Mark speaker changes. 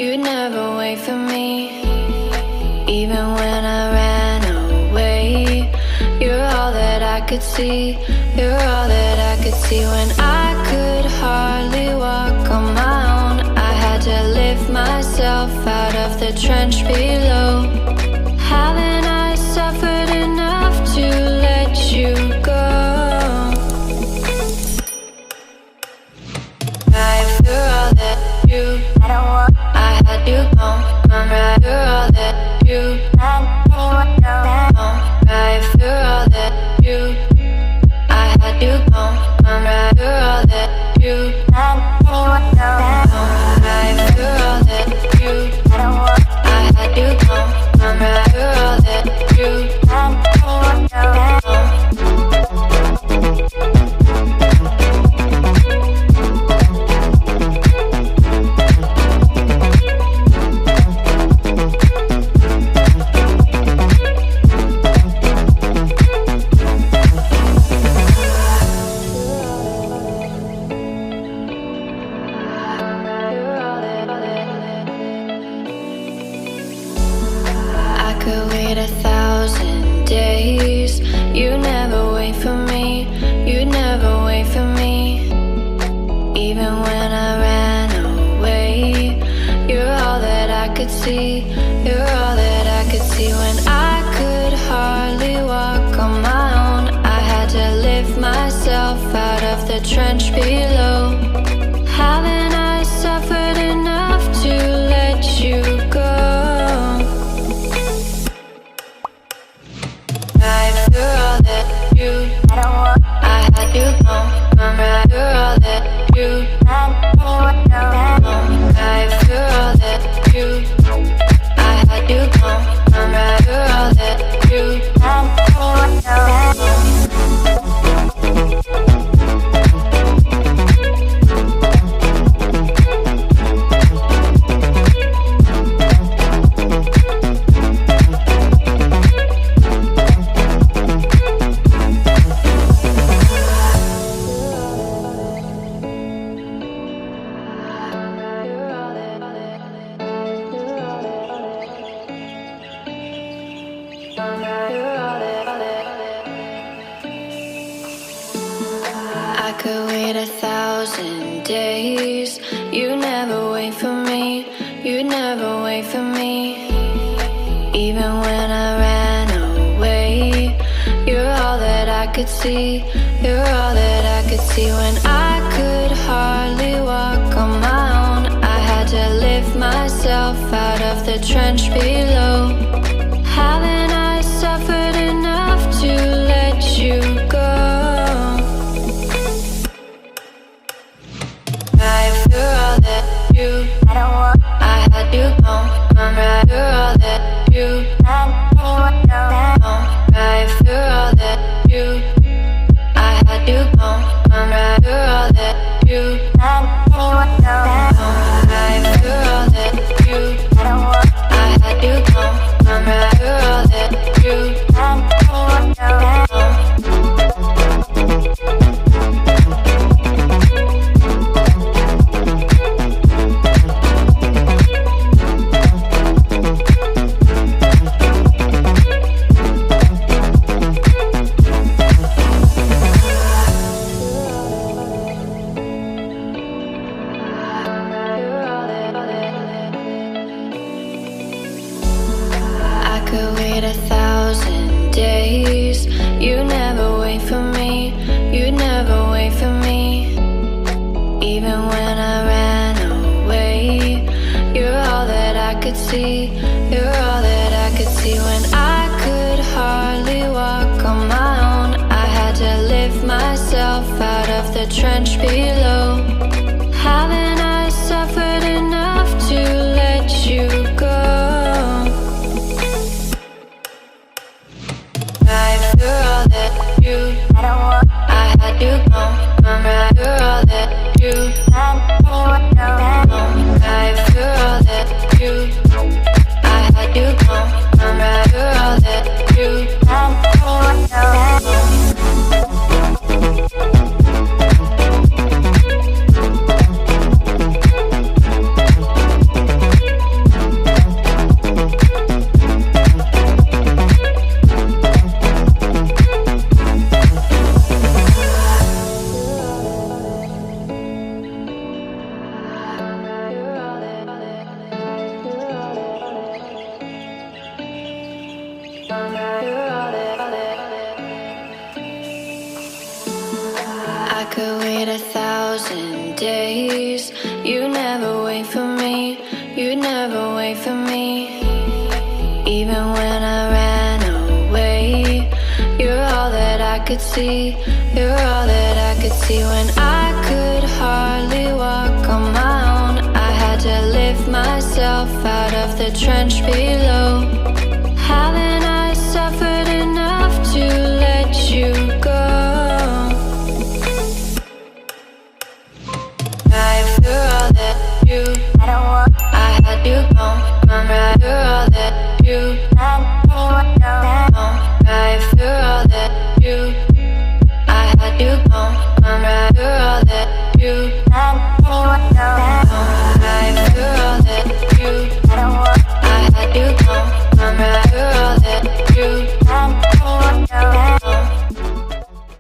Speaker 1: you'd never wait for me. Even when I ran away, you're all that I could see. You're all that I could see. When I could hardly walk on my own, I had to lift myself out of the trench below. Haven't I suffered enough to let you go? Right, you're all that you, I had you gone. I'm right, you're all that you, right, you're all that you, I had you gone. I'm right, you're all that you, right, you're all that you, I had you gone. I'm right, you're all that you, trench below. Haven't I suffered enough to let you go? Right, you're all that you, I had you gone. I'm right, you're all that you, right, you're all that you, I had you gone. I'm right, you're all that you, see, you're all that I could see. When I could hardly walk on my own, I had to lift myself out of the trench below. Haven't I suffered enough to let you go? Right, you're all that you, I had you gone. I'm right, you're all that you, right, you're all that you, I had you gone. I'm right, you're all that you, right, you're all that you, I had you gone. I'm right, you're all that you, trench below. Haven't I suffered enough to let you go? Right, you're all that you, I had you gone. I'm right, you're all that you, right, you're all that you, I had you gone. I'm right, you're all that you, could wait 1,000 days. You never wait for me, you never wait for me. Even when I ran away, you're all that I could see, you're all that I could see. When I could hardly walk on my own, I had to lift myself out of the trench below. Haven't I suffered enough to let you go? You're all that you, I had you.